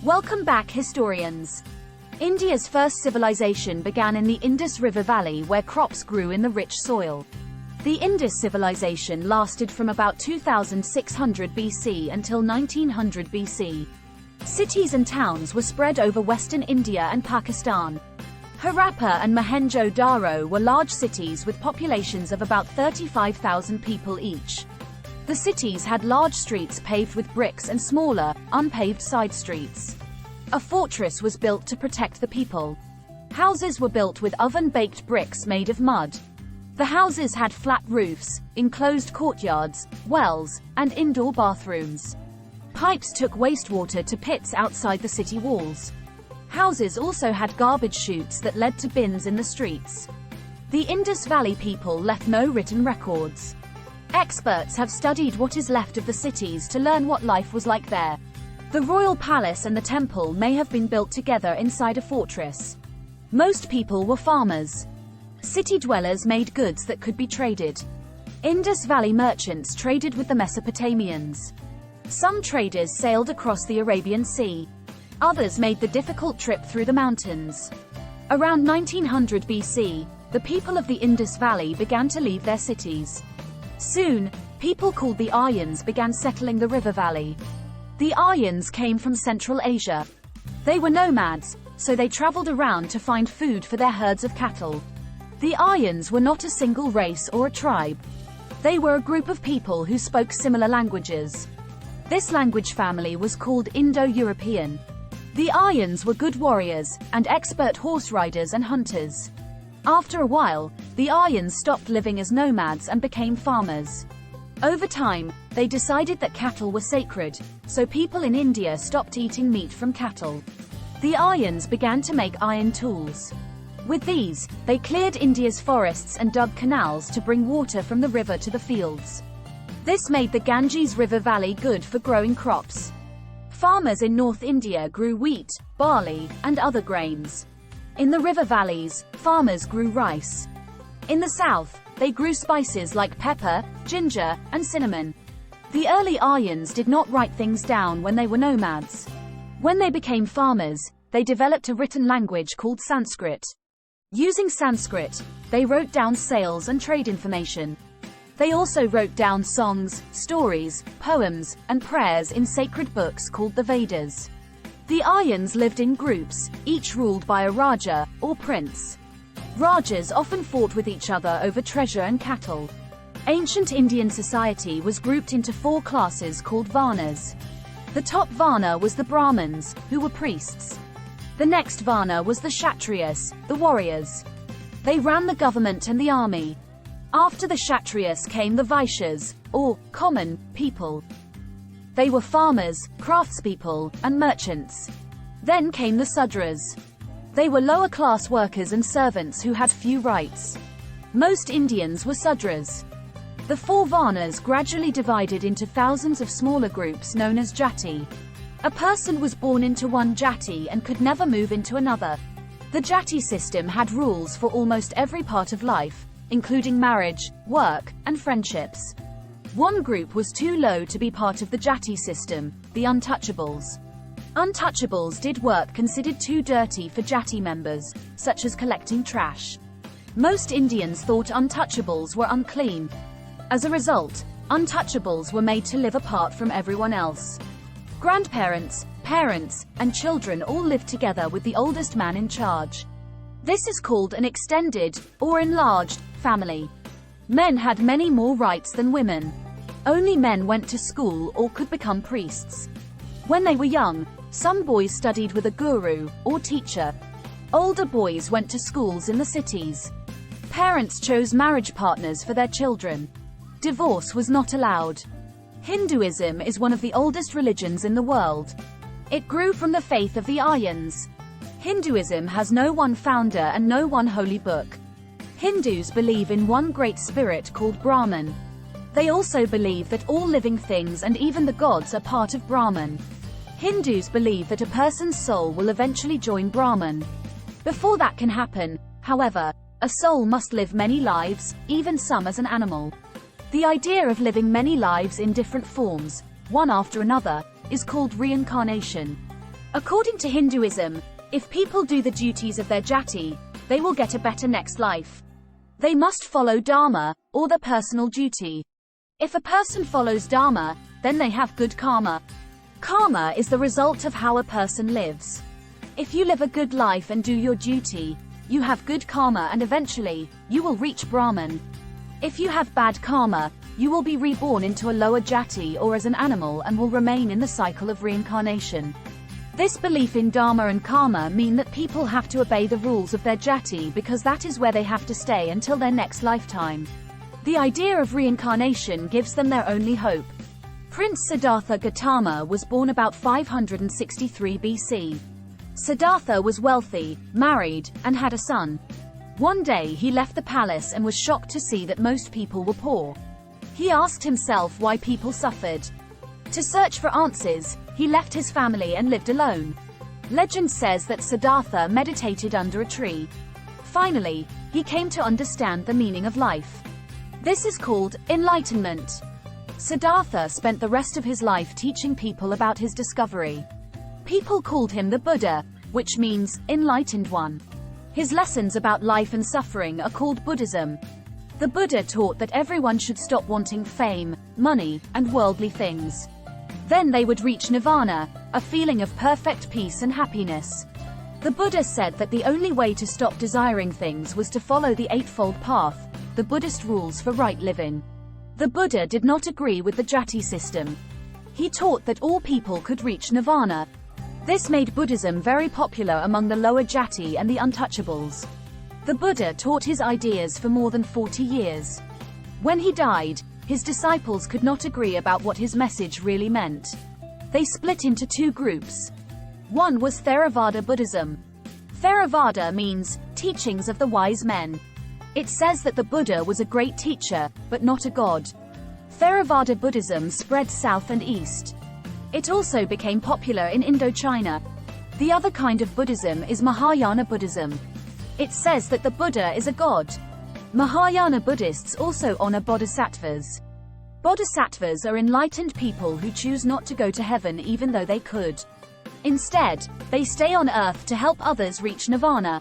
Welcome back, historians. India's first civilization began in the Indus River Valley, where crops grew in the rich soil. The Indus civilization lasted from about 2600 BC until 1900 BC. Cities and towns were spread over western India and Pakistan. Harappa and Mohenjo-daro were large cities with populations of about 35,000 people each. The cities had large streets paved with bricks and smaller, unpaved side streets. A fortress was built to protect the people. Houses were built with oven-baked bricks made of mud. The houses had flat roofs, enclosed courtyards, wells, and indoor bathrooms. Pipes took wastewater to pits outside the city walls. Houses also had garbage chutes that led to bins in the streets. The Indus Valley people left no written records. Experts have studied what is left of the cities to learn what life was like there. The royal palace and the temple may have been built together inside a fortress. Most people were farmers. City dwellers made goods that could be traded. Indus Valley merchants traded with the Mesopotamians. Some traders sailed across the Arabian Sea. Others made the difficult trip through the mountains. Around 1900 BC, the people of the Indus Valley began to leave their cities. Soon, people called the Aryans began settling the river valley. The Aryans came from Central Asia. They were nomads, so they traveled around to find food for their herds of cattle. The Aryans were not a single race or a tribe. They were a group of people who spoke similar languages. This language family was called Indo-European. The Aryans were good warriors, and expert horse riders and hunters. After a while, the Aryans stopped living as nomads and became farmers. Over time, they decided that cattle were sacred, so people in India stopped eating meat from cattle. The Aryans began to make iron tools. With these, they cleared India's forests and dug canals to bring water from the river to the fields. This made the Ganges River Valley good for growing crops. Farmers in North India grew wheat, barley, and other grains. In the river valleys, farmers grew rice. In the south, they grew spices like pepper, ginger, and cinnamon. The early Aryans did not write things down when they were nomads. When they became farmers, they developed a written language called Sanskrit. Using Sanskrit, they wrote down sales and trade information. They also wrote down songs, stories, poems, and prayers in sacred books called the Vedas. The Aryans lived in groups, each ruled by a Raja, or prince. Rajas often fought with each other over treasure and cattle. Ancient Indian society was grouped into 4 classes called Varnas. The top Varna was the Brahmins, who were priests. The next Varna was the Kshatriyas, the warriors. They ran the government and the army. After the Kshatriyas came the Vaishyas, or common people. They were farmers, craftspeople, and merchants. Then came the Sudras. They were lower-class workers and servants who had few rights. Most Indians were Sudras. The 4 Varnas gradually divided into thousands of smaller groups known as Jati. A person was born into one Jati and could never move into another. The Jati system had rules for almost every part of life, including marriage, work, and friendships. One group was too low to be part of the Jati system, the Untouchables. Untouchables did work considered too dirty for Jati members, such as collecting trash. Most Indians thought Untouchables were unclean. As a result, Untouchables were made to live apart from everyone else. Grandparents, parents, and children all lived together with the oldest man in charge. This is called an extended, or enlarged, family. Men had many more rights than women. Only men went to school or could become priests. When they were young, some boys studied with a guru, or teacher. Older boys went to schools in the cities. Parents chose marriage partners for their children. Divorce was not allowed. Hinduism is one of the oldest religions in the world. It grew from the faith of the Aryans. Hinduism has no one founder and no one holy book. Hindus believe in one great spirit called Brahman. They also believe that all living things and even the gods are part of Brahman. Hindus believe that a person's soul will eventually join Brahman. Before that can happen, however, a soul must live many lives, even some as an animal. The idea of living many lives in different forms, one after another, is called reincarnation. According to Hinduism, if people do the duties of their jati, they will get a better next life. They must follow dharma, or their personal duty. If a person follows dharma, then they have good karma. Karma is the result of how a person lives. If you live a good life and do your duty, you have good karma and eventually, you will reach Brahman. If you have bad karma, you will be reborn into a lower jati or as an animal and will remain in the cycle of reincarnation. This belief in dharma and karma mean that people have to obey the rules of their jati because that is where they have to stay until their next lifetime. The idea of reincarnation gives them their only hope. Prince Siddhartha Gautama was born about 563 BC. Siddhartha was wealthy, married, and had a son. One day he left the palace and was shocked to see that most people were poor. He asked himself why people suffered. To search for answers, he left his family and lived alone. Legend says that Siddhartha meditated under a tree. Finally, he came to understand the meaning of life. This is called enlightenment. Siddhartha spent the rest of his life teaching people about his discovery. People called him the Buddha, which means enlightened one. His lessons about life and suffering are called Buddhism. The Buddha taught that everyone should stop wanting fame, money, and worldly things. Then they would reach nirvana, a feeling of perfect peace and happiness. The Buddha said that the only way to stop desiring things was to follow the Eightfold Path, the Buddhist rules for right living. The Buddha did not agree with the jati system. He taught that all people could reach nirvana. This made Buddhism very popular among the lower jati and the untouchables. The Buddha taught his ideas for more than 40 years. When he died, his disciples could not agree about what his message really meant. They split into two groups. One was Theravada Buddhism. Theravada means teachings of the wise men. It says that the Buddha was a great teacher, but not a god. Theravada Buddhism spread south and east. It also became popular in Indochina. The other kind of Buddhism is Mahayana Buddhism. It says that the Buddha is a god. Mahayana Buddhists also honor bodhisattvas. Bodhisattvas are enlightened people who choose not to go to heaven even though they could. Instead, they stay on earth to help others reach nirvana.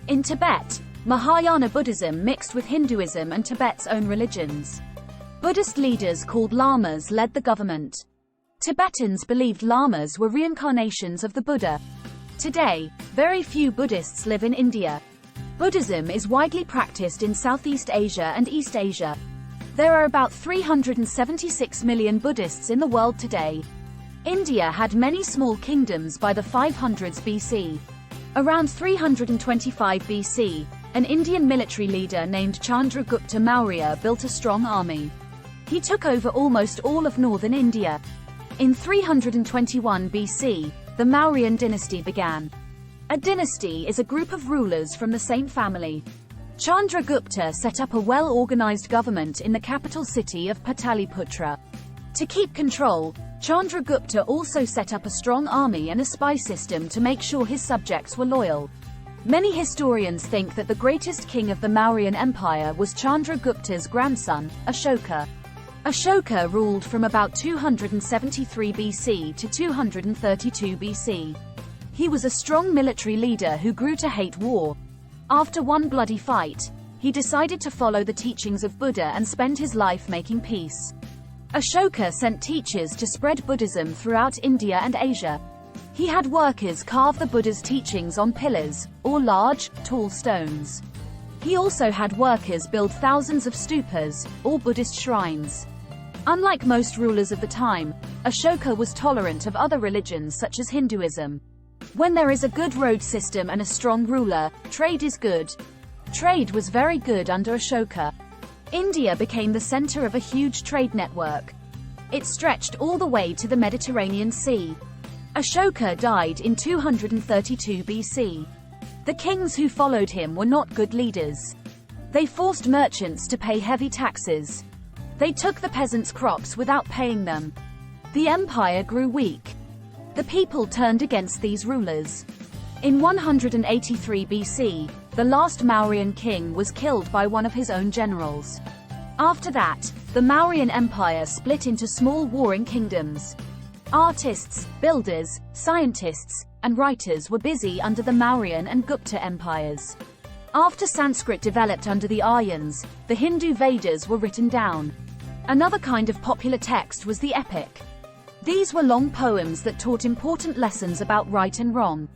In Tibet, Mahayana Buddhism mixed with Hinduism and Tibet's own religions. Buddhist leaders called lamas led the government. Tibetans believed lamas were reincarnations of the Buddha. Today, very few Buddhists live in India. Buddhism is widely practiced in Southeast Asia and East Asia. There are about 376 million Buddhists in the world today. India had many small kingdoms by the 500s BC. Around 325 BC, an Indian military leader named Chandragupta Maurya built a strong army. He took over almost all of northern India. In 321 BC, the Mauryan dynasty began. A dynasty is a group of rulers from the same family. Chandragupta set up a well-organized government in the capital city of Pataliputra. To keep control, Chandragupta also set up a strong army and a spy system to make sure his subjects were loyal. Many historians think that the greatest king of the Mauryan Empire was Chandragupta's grandson, Ashoka. Ashoka ruled from about 273 BC to 232 BC. He was a strong military leader who grew to hate war. After one bloody fight, he decided to follow the teachings of Buddha and spend his life making peace. Ashoka sent teachers to spread Buddhism throughout India and Asia. He had workers carve the Buddha's teachings on pillars, or large, tall stones. He also had workers build thousands of stupas, or Buddhist shrines. Unlike most rulers of the time, Ashoka was tolerant of other religions such as Hinduism. When there is a good road system and a strong ruler, trade is good. Trade was very good under Ashoka. India became the center of a huge trade network. It stretched all the way to the Mediterranean Sea. Ashoka died in 232 BC. The kings who followed him were not good leaders. They forced merchants to pay heavy taxes. They took the peasants' crops without paying them. The empire grew weak. The people turned against these rulers. In 183 BC, the last Mauryan king was killed by one of his own generals. After that, the Mauryan Empire split into small warring kingdoms. Artists, builders, scientists, and writers were busy under the Mauryan and Gupta empires. After Sanskrit developed under the Aryans, the Hindu Vedas were written down. Another kind of popular text was the epic. These were long poems that taught important lessons about right and wrong.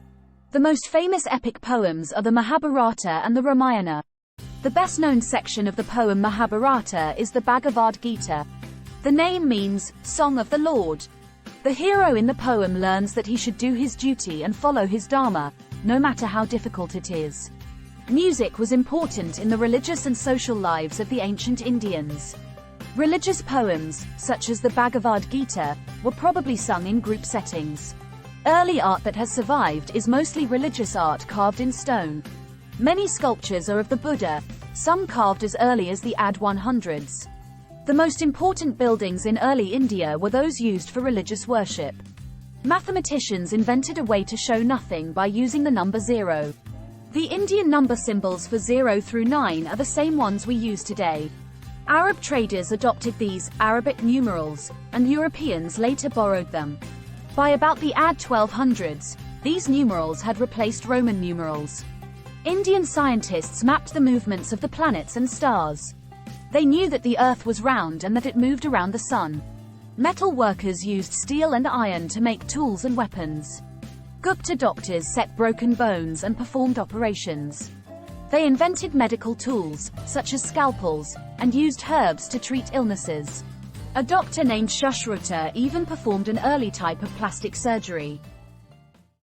The most famous epic poems are the Mahabharata and the Ramayana. The best-known section of the poem Mahabharata is the Bhagavad Gita. The name means, Song of the Lord. The hero in the poem learns that he should do his duty and follow his dharma, no matter how difficult it is. Music was important in the religious and social lives of the ancient Indians. Religious poems, such as the Bhagavad Gita, were probably sung in group settings. Early art that has survived is mostly religious art carved in stone. Many sculptures are of the Buddha, some carved as early as the AD 100s. The most important buildings in early India were those used for religious worship. Mathematicians invented a way to show nothing by using the number 0. The Indian number symbols for 0 through 9 are the same ones we use today. Arab traders adopted these Arabic numerals, and Europeans later borrowed them. By about the AD 1200s, these numerals had replaced Roman numerals. Indian scientists mapped the movements of the planets and stars. They knew that the Earth was round and that it moved around the sun. Metal workers used steel and iron to make tools and weapons. Gupta doctors set broken bones and performed operations. They invented medical tools, such as scalpels, and used herbs to treat illnesses. A doctor named Sushruta even performed an early type of plastic surgery.